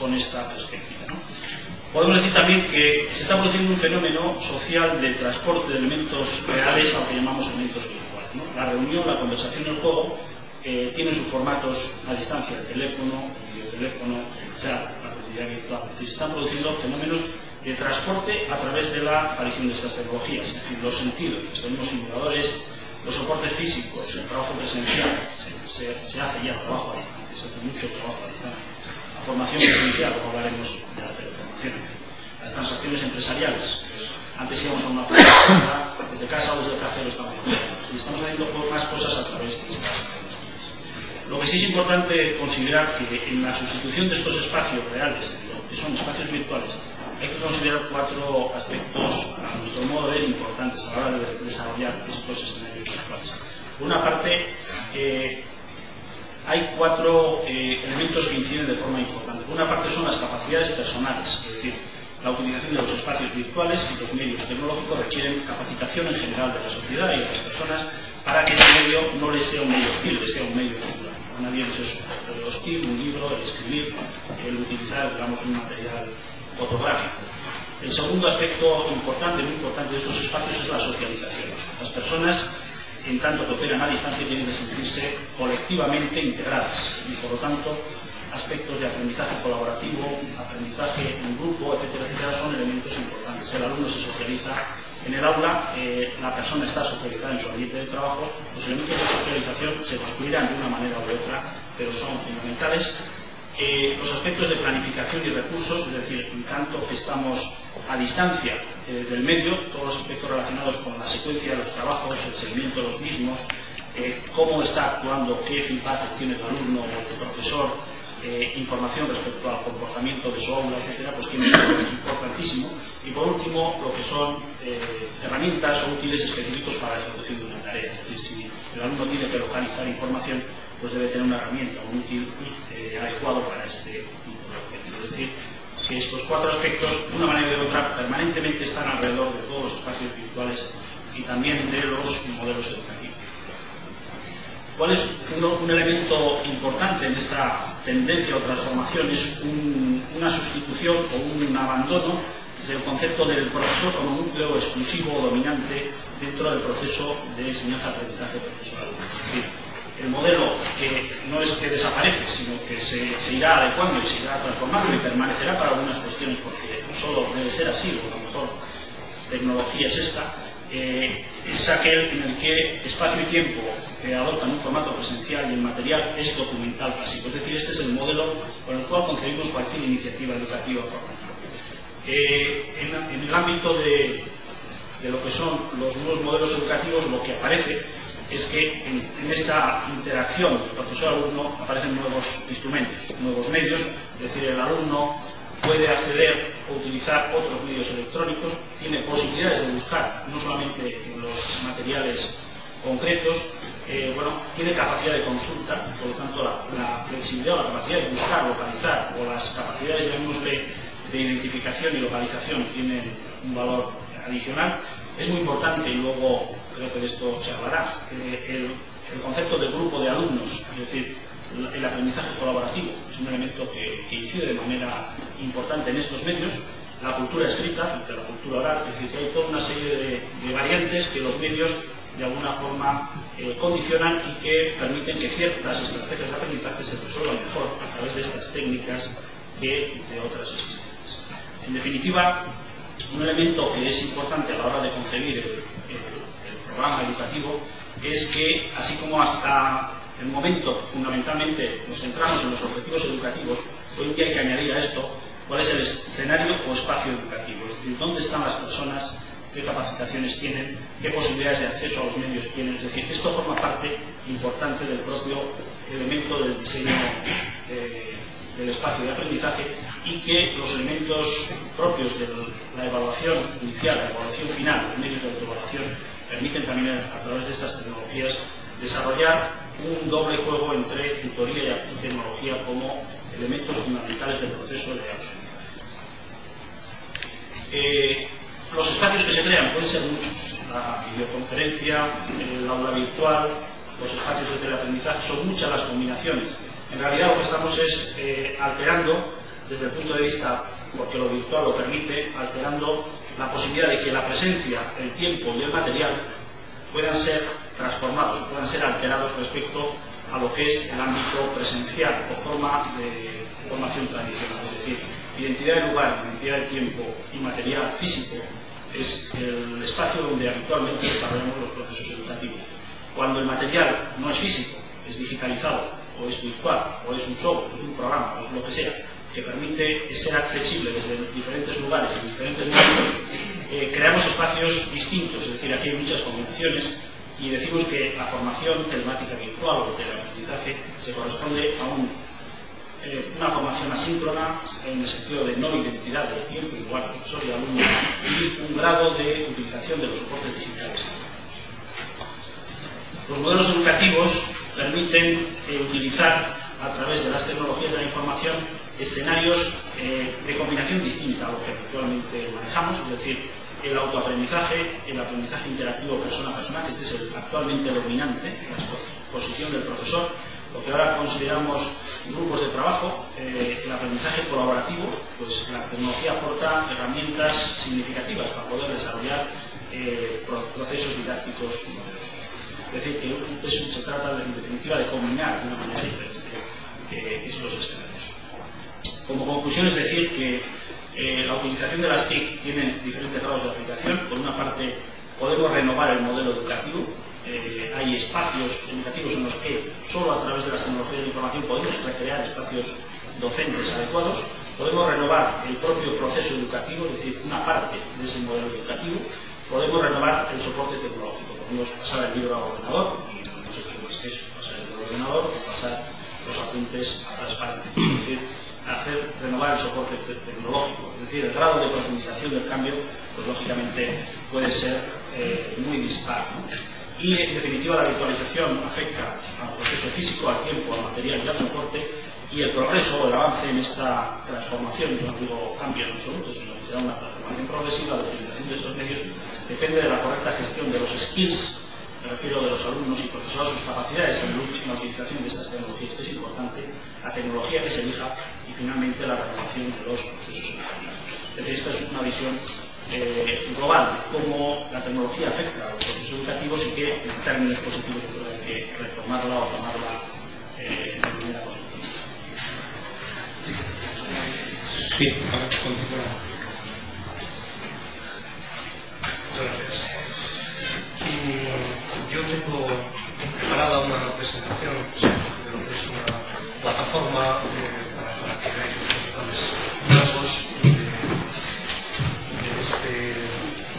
con esta perspectiva, ¿no? Podemos decir también que se está produciendo un fenómeno social de transporte de elementos reales a lo que llamamos elementos virtuales, ¿no? La reunión, la conversación, el juego tiene sus formatos a distancia, el teléfono, el videoteléfono, el chat, la comunidad virtual. Es decir, se están produciendo fenómenos de transporte a través de la aparición de estas tecnologías. Es decir, los sentidos, tenemos simuladores, los soportes físicos, el trabajo presencial, se hace ya trabajo a distancia, se hace mucho trabajo a distancia. La formación presencial, luego hablaremos de la teleformación. Las transacciones empresariales, pues, antes íbamos a una oficina, desde casa o desde el café lo estamos haciendo. Y estamos haciendo más cosas a través de estas tecnologías. Lo que sí es importante considerar que en la sustitución de estos espacios reales, que son espacios virtuales, hay que considerar 4 aspectos, a nuestro modo de ver, importantes a la hora de desarrollar estos escenarios virtuales. Por una parte, hay 4 elementos que inciden de forma importante. Por una parte son las capacidades personales, es decir, la utilización de los espacios virtuales y los medios tecnológicos requieren capacitación en general de la sociedad y de las personas para que ese medio no les sea un medio hostil, les sea un medio natural. A nadie es eso, el hostil, un libro, el escribir, el utilizar, digamos, un material fotográfico. El segundo aspecto importante, muy importante de estos espacios es la socialización. Las personas, en tanto que operan a distancia, tienen que sentirse colectivamente integradas y, por lo tanto, aspectos de aprendizaje colaborativo, aprendizaje en grupo, etcétera, etcétera, son elementos importantes. El alumno se socializa en el aula, la persona está socializada en su ambiente de trabajo. Los elementos de socialización se construirán de una manera u otra, pero son fundamentales. Los aspectos de planificación y recursos, es decir, en tanto que estamos a distancia del medio, todos los aspectos relacionados con la secuencia de los trabajos, el seguimiento de los mismos, cómo está actuando, qué feedback tiene el alumno o el profesor, información respecto al comportamiento de su aula, etcétera, pues tiene un valor importantísimo. Y por último, lo que son herramientas o útiles específicos para la ejecución de una tarea. Es decir, si el alumno tiene que localizar información, pues debe tener una herramienta, un útil adecuado para este tipo de objetivo. Es decir, que estos 4 aspectos, de una manera o de otra, permanentemente están alrededor de todos los espacios virtuales y también de los modelos educativos. ¿Cuál es un elemento importante en esta tendencia o transformación? Es una sustitución o un abandono del concepto del profesor como núcleo exclusivo o dominante dentro del proceso de enseñanza-aprendizaje profesoral. Es decir, el modelo que no es que desaparece, sino que se irá adecuando y se irá transformando y permanecerá para algunas cuestiones, porque no solo debe ser así, o la mejor tecnología es esta, es aquel en el que espacio y tiempo adoptan un formato presencial y el material es documental básico. Es decir, este es el modelo con el cual concebimos cualquier iniciativa educativa formativa. En el ámbito de lo que son los nuevos modelos educativos, lo que aparece es que en esta interacción profesor-alumno aparecen nuevos instrumentos, nuevos medios. Es decir, el alumno puede acceder o utilizar otros medios electrónicos, tiene posibilidades de buscar, no solamente en los materiales concretos, tiene capacidad de consulta, por lo tanto la flexibilidad o la capacidad de buscar, localizar, o las capacidades, llamémosle, de identificación y localización tienen un valor adicional. Es muy importante, y luego creo que de esto se hablará, el concepto de grupo de alumnos, es decir, el aprendizaje colaborativo, es un elemento que incide de manera importante en estos medios. La cultura escrita, la cultura oral, es decir, que hay toda una serie de variantes que los medios de alguna forma condicionan y que permiten que ciertas estrategias de aprendizaje se resuelvan mejor a través de estas técnicas que de otras existentes. En definitiva, un elemento que es importante a la hora de concebir el programa educativo es que, así como hasta el momento fundamentalmente nos centramos en los objetivos educativos, hoy en día hay que añadir a esto cuál es el escenario o espacio educativo, es decir, dónde están las personas, qué capacitaciones tienen, qué posibilidades de acceso a los medios tienen. Es decir, esto forma parte importante del propio elemento del diseño del espacio de aprendizaje, y que los elementos propios de la evaluación inicial, la evaluación final, los medios de autoevaluación, permiten también a través de estas tecnologías desarrollar un doble juego entre tutoría y tecnología como elementos fundamentales del proceso de aprendizaje. Los espacios que se crean pueden ser muchos: la videoconferencia, el aula virtual, los espacios de teleaprendizaje, son muchas las combinaciones. En realidad lo que estamos es alterando, desde el punto de vista, porque lo virtual lo permite, alterando la posibilidad de que la presencia, el tiempo y el material puedan ser transformados, puedan ser alterados respecto a lo que es el ámbito presencial o forma de formación tradicional. Es decir, identidad de lugar, identidad de tiempo y material físico es el espacio donde habitualmente desarrollamos los procesos educativos. Cuando el material no es físico, es digitalizado, o es virtual, o es un software, o es un programa, o es lo que sea, que permite ser accesible desde diferentes lugares, en diferentes momentos, creamos espacios distintos. Es decir, aquí hay muchas combinaciones, y decimos que la formación telemática virtual o teleaprendizaje se corresponde a una formación asíncrona, en el sentido de no identidad del tiempo, igual profesor y alumno, y un grado de utilización de los soportes digitales. Los modelos educativos permiten utilizar, a través de las tecnologías de la información, escenarios de combinación distinta a lo que actualmente manejamos, es decir, el autoaprendizaje, el aprendizaje interactivo persona a persona, que este es el actualmente dominante, la exposición del profesor, lo que ahora consideramos grupos de trabajo, el aprendizaje colaborativo. Pues la tecnología aporta herramientas significativas para poder desarrollar procesos didácticos nuevos. Es decir, que se trata en definitiva de combinar de una manera diferente esos escenarios. Como conclusión, es decir que la utilización de las TIC tiene diferentes grados de aplicación. Por una parte, podemos renovar el modelo educativo. Hay espacios educativos en los que solo a través de las tecnologías de información podemos recrear espacios docentes adecuados. Podemos renovar el propio proceso educativo, es decir, una parte de ese modelo educativo. Podemos renovar el soporte tecnológico. Podemos pasar el libro a ordenador, y no hemos hecho más que eso, pasar el libro a ordenador o pasar los apuntes a transparencia. Es decir, renovar el soporte tecnológico. Es decir, el grado de profundización del cambio, pues lógicamente puede ser muy dispar, ¿no? Y en definitiva, la virtualización afecta al proceso físico, al tiempo, al material y al soporte, y el progreso o el avance en esta transformación, yo no digo cambio en absoluto, sino que será una transformación progresiva de la utilización de estos medios, depende de la correcta gestión de los skills, me refiero de los alumnos y profesores, sus capacidades en la utilización de estas tecnologías, que es importante, la tecnología que se elija, y finalmente la renovación de los procesos educativos. Es decir, esta es una visión global, cómo la tecnología afecta a los procesos educativos y que en términos positivos hay que retomarla o tomarla de manera positiva. Sí, para continuar. Gracias. Yo tengo preparada una presentación de lo que es una plataforma para que veáis los principales rasgos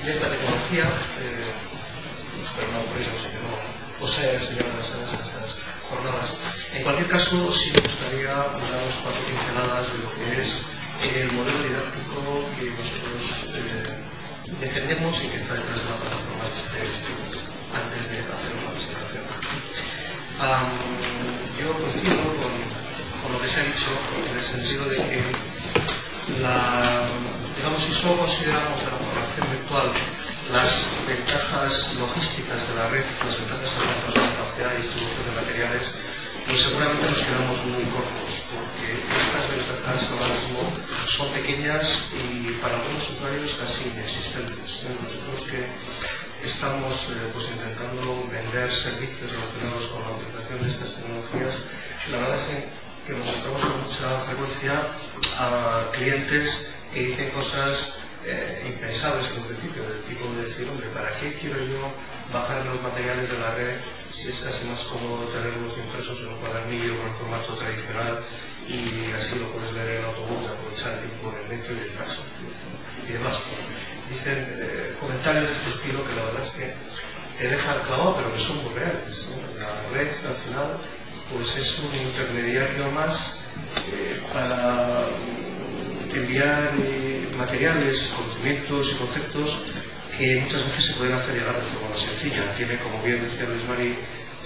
de esta tecnología. Espero no aburrirnos y que no os haya enseñado en estas jornadas. En cualquier caso, sí me gustaría daros 4 pinceladas de lo que es el modelo didáctico que nosotros defendemos y que está detrás de la plataforma de este instituto, antes de hacer una presentación. Yo coincido con lo que se ha dicho, en el sentido de que digamos, si solo consideramos de la formación virtual las ventajas logísticas de la red, las ventajas en cuanto a su capacidad de distribución de materiales, pues seguramente nos quedamos muy cortos, porque estas ventajas ahora mismo son pequeñas y para algunos usuarios casi inexistentes. Nosotros que estamos pues intentando vender servicios relacionados con la utilización de estas tecnologías, la verdad es que que nos encontramos con mucha frecuencia a clientes que dicen cosas impensables en un principio, del tipo de decir, hombre, ¿para qué quiero yo bajar los materiales de la red si es casi más cómodo tenerlos impresos en un cuadernillo con el formato tradicional y así lo puedes leer en el autobús, aprovechar el tiempo en el metro y el taxi y demás? Dicen comentarios de este estilo que la verdad es que te dejan clavado, pero que son muy reales, ¿no? La red al final pues es un intermediario más para enviar materiales, conocimientos y conceptos que muchas veces se pueden hacer llegar de forma más sencilla. Tiene, como bien decía Luis Mari,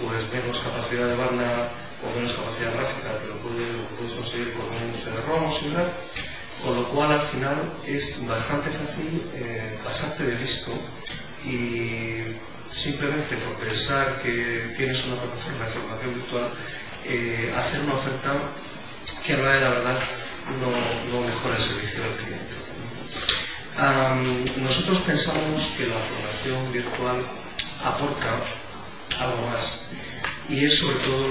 pues menos capacidad de banda o menos capacidad gráfica, pero puedes conseguir con un CD-ROM o similar, con lo cual al final es bastante fácil pasarte de listo y simplemente por pensar que tienes una plataforma de formación virtual, hacer una oferta que a la verdad no mejora el servicio del cliente. Nosotros pensamos que la formación virtual aporta algo más, y es sobre todo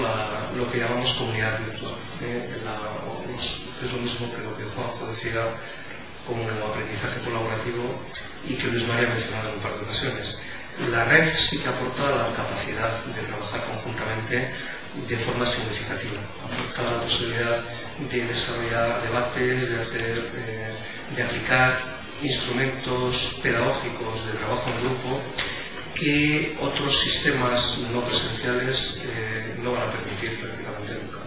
lo que llamamos comunidad virtual, es lo mismo que lo que Juanjo decía como el aprendizaje colaborativo y que Luis María ha mencionado en un par de ocasiones. La red sí que aporta la capacidad de trabajar conjuntamente de forma significativa, aporta la posibilidad de desarrollar debates, de aplicar instrumentos pedagógicos de trabajo en grupo que otros sistemas no presenciales no van a permitir prácticamente nunca.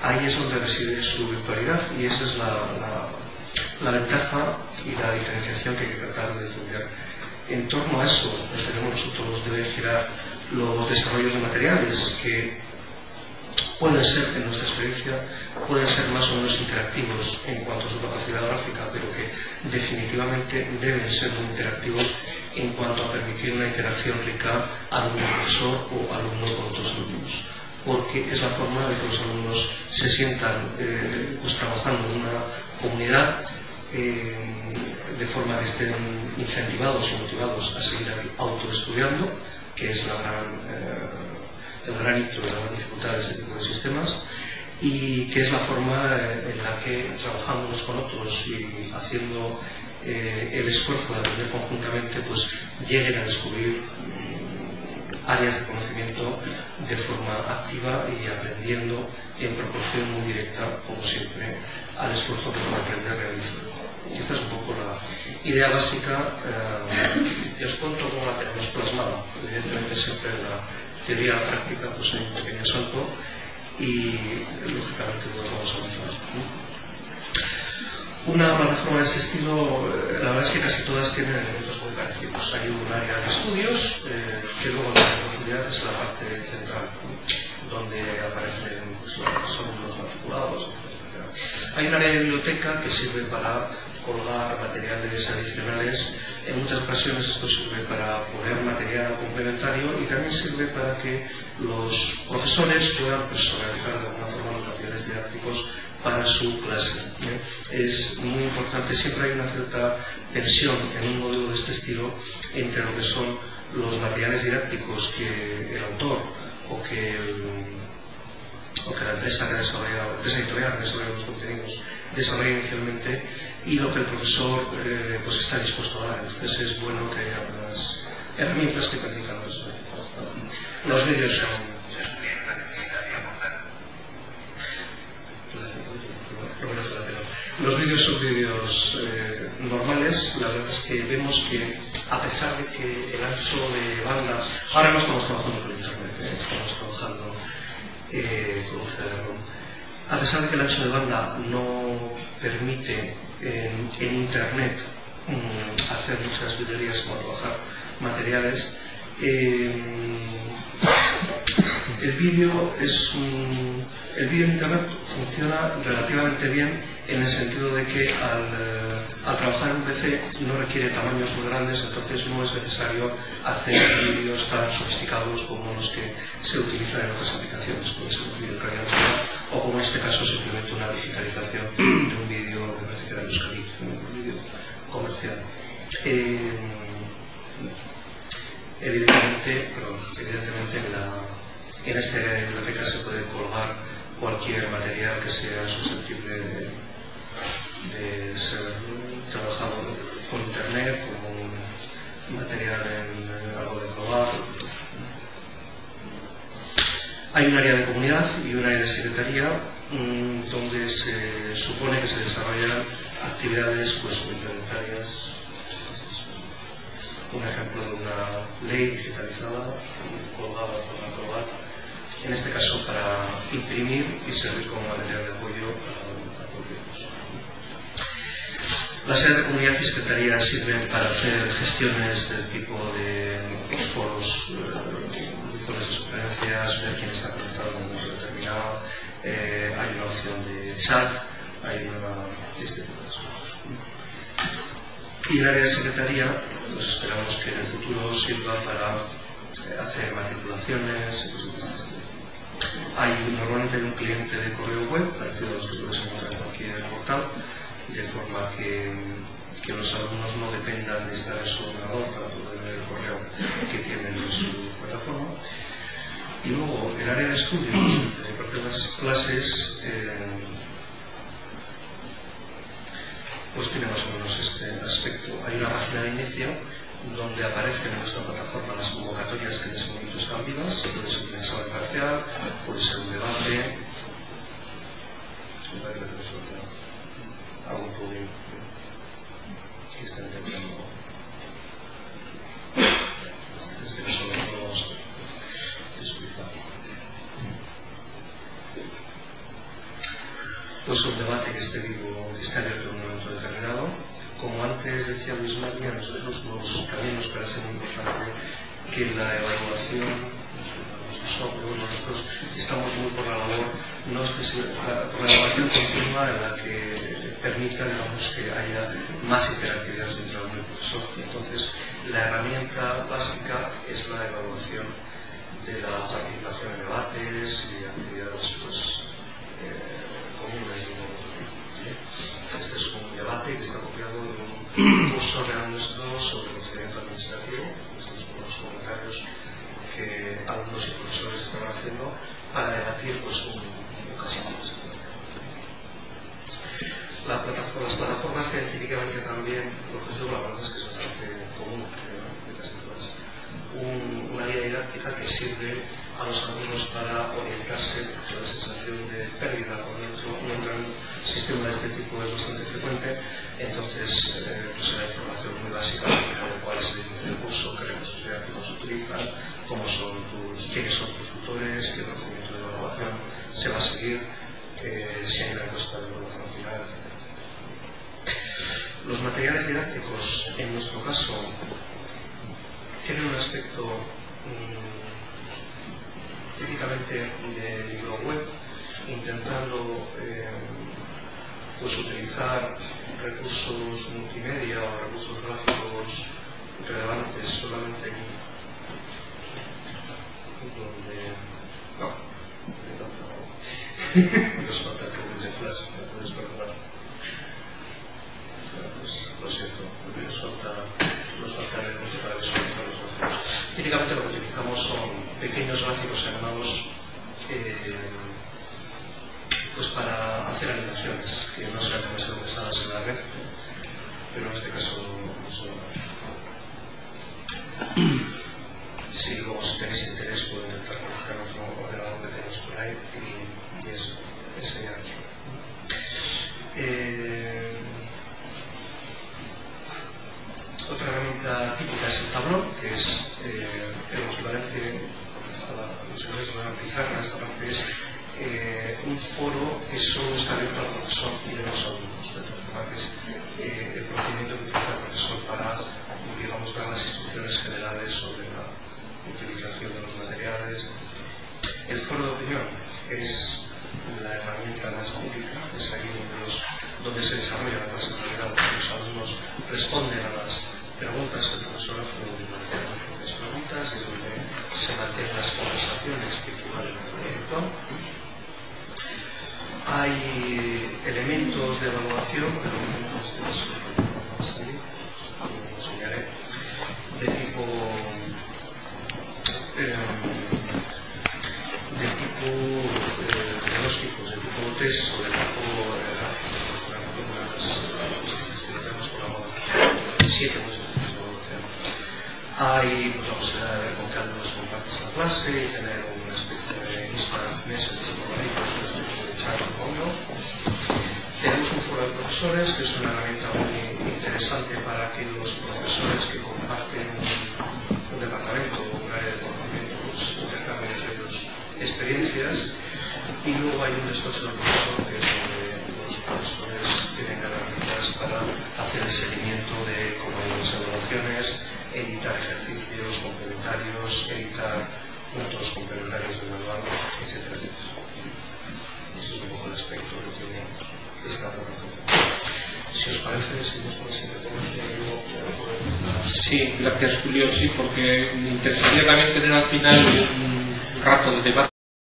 Ahí es donde reside su virtualidad y esa es la ventaja y la diferenciación que hay que tratar de defender. En torno a eso, tenemos nosotros, deben girar los desarrollos de materiales que pueden ser, en nuestra experiencia, pueden ser más o menos interactivos en cuanto a su capacidad gráfica, pero que definitivamente deben ser muy interactivos en cuanto a permitir una interacción rica alumno-profesor o alumno con otros alumnos, porque es la forma de que los alumnos se sientan pues trabajando en una comunidad de forma que estén incentivados y motivados a seguir autoestudiando, que es el gran hito y la gran dificultad de este tipo de sistemas, y que es la forma en la que trabajando unos con otros y haciendo el esfuerzo de aprender conjuntamente, pues lleguen a descubrir áreas de conocimiento de forma activa y aprendiendo en proporción muy directa, como siempre, al esfuerzo que por aprender realiza. Y esta es un poco la idea básica. Y os cuento cómo la tenemos plasmada. Evidentemente siempre en la teoría y la práctica pues hay un pequeño salto y lógicamente nos vamos a avanzar. Una plataforma de este estilo, la verdad es que casi todas tienen elementos muy parecidos. Hay un área de estudios que luego en la profundidad es la parte central, donde aparecen pues, los alumnos matriculados, etc. Hay un área de biblioteca que sirve para colgar materiales adicionales. En muchas ocasiones esto sirve para poner material complementario y también sirve para que los profesores puedan personalizar de alguna forma los materiales didácticos para su clase. Es muy importante, siempre hay una cierta tensión en un modelo de este estilo entre lo que son los materiales didácticos que el autor o que la empresa editorial que desarrolla los contenidos desarrolla inicialmente y lo que el profesor pues está dispuesto a dar. Entonces es bueno que haya unas herramientas que permitan eso. Los vídeos son vídeos normales. La verdad es que vemos que a pesar de que el ancho de banda, ahora no estamos trabajando con internet, estamos trabajando con un CD-ROM, a pesar de que el ancho de banda no permite en internet hacer muchas librerías como trabajar materiales, el vídeo en internet funciona relativamente bien en el sentido de que al trabajar en un PC no requiere tamaños muy grandes, entonces no es necesario hacer vídeos tan sofisticados como los que se utilizan en otras aplicaciones. Puede ser un vídeo en calidad o como en este caso simplemente una digitalización de un vídeo, me parece que era Euskadi, un vídeo comercial. Evidentemente en esta biblioteca se puede colgar cualquier material que sea susceptible de ser trabajado por internet como un material en algo de probar. Hay un área de comunidad y un área de secretaría donde se supone que se desarrollan actividades pues complementarias. Un ejemplo de una ley digitalizada colgada por aprobar, en este caso para imprimir y servir como material de apoyo a cualquier cosa. Las áreas de comunidad y secretaría sirven para hacer gestiones del tipo de foros, buzones de sugerencias, ver quién está conectado en un momento determinado, hay una opción de chat, hay este tipo de cosas. Y el área de secretaría, pues esperamos que en el futuro sirva para hacer matriculaciones y cosas de este estilo. Normalmente hay un cliente de correo web, parecido a los que puedes encontrar en cualquier portal, de forma que los alumnos no dependan de estar en su ordenador para poder ver el correo que tienen en su plataforma. Y luego el área de estudios, de parte de las clases, pues tiene más o menos este aspecto. Hay una página de inicio donde aparecen en nuestra plataforma las convocatorias que en ese momento están vivas. Puede ser un examen parcial, puede ser un debate. Me parece que me suelta algún plugin que está intentando. Desde eso no lo vamos a explicar. Pues un debate que esté vivo, que esté abierto en un momento determinado. Como antes decía Luis María, a nosotros también nos parece muy importante que la evaluación, nosotros estamos muy por la labor, por la evaluación continua en la que permita, digamos, que haya más interactividad dentro del profesor. Entonces, la herramienta básica es la evaluación de la participación en debates y actividades pues, comunes. Este es un debate que está copiado de un curso de años 2 sobre procedimiento administrativo. Estos son los comentarios que alumnos y profesores estaban haciendo para debatir pues, un caso. Las plataformas científicamente también, lo que yo la verdad es que es bastante común, de casi todas. Una guía didáctica que sirve a los alumnos para orientarse, porque la sensación de pérdida por dentro mientras un sistema de este tipo es bastante frecuente. Entonces, pues hay información muy básica de cuál es el inicio del curso, qué recursos didácticos se utilizan, quiénes son tus tutores, qué procedimiento de evaluación se va a seguir, si hay una encuesta de evaluación final, etc. Los materiales didácticos, en nuestro caso, tienen un aspecto típicamente de libro web, intentando pues utilizar recursos multimedia o recursos gráficos relevantes solamente donde nos falta el plugin de Flash, ¿me puedes perdonar? Pues, lo siento, nos falta el elemento para visualizar los gráficos. Típicamente lo que utilizamos son pequeños gráficos animados pues para hacer animaciones que no sean demasiado pesadas en la red, pero en este caso no son. Si luego si tenéis interés puedo intentar conectar otro ordenador que tenemos por ahí y eso, enseñaros. Otra herramienta típica es el tablón, que es el equivalente a los que llaman pizarra. Esta parte es un foro que solo está abierto al profesor y de los alumnos. De todas formas, es el procedimiento que utiliza el profesor para, digamos, dar las instrucciones generales sobre la utilización de los materiales. El foro de opinión es la herramienta más típica, es ahí donde se desarrolla la clase en realidad, donde los alumnos responden a las preguntas que el profesor hace durante las propias preguntas, y es donde se mantienen las conversaciones que equivalen al proyecto. Hay elementos de evaluación, pero en este caso no va a salir, lo enseñaré, de tipo diagnóstico 3 o del grupo las 7 hay pues, la posibilidad de ver con qué alumnos compartes la clase y tener una especie de instant message por ahí, una especie de chat con uno. Tenemos un foro de profesores, que es una herramienta muy interesante para aquellos profesores que comparten un departamento o un área de conocimiento, pues, intercambian entre ellos experiencias. Y luego hay un despacho del profesor, que es donde los profesores tienen herramientas para hacer el seguimiento de cómo hay las evaluaciones, editar ejercicios complementarios, editar puntos complementarios de manual, etcétera, etcétera. Ese es un poco el aspecto que tiene esta plataforma. Si os parece, seguimos con la siguiente tecnología. Sí, gracias Julio, sí, porque me interesaría también tener al final un rato de debate.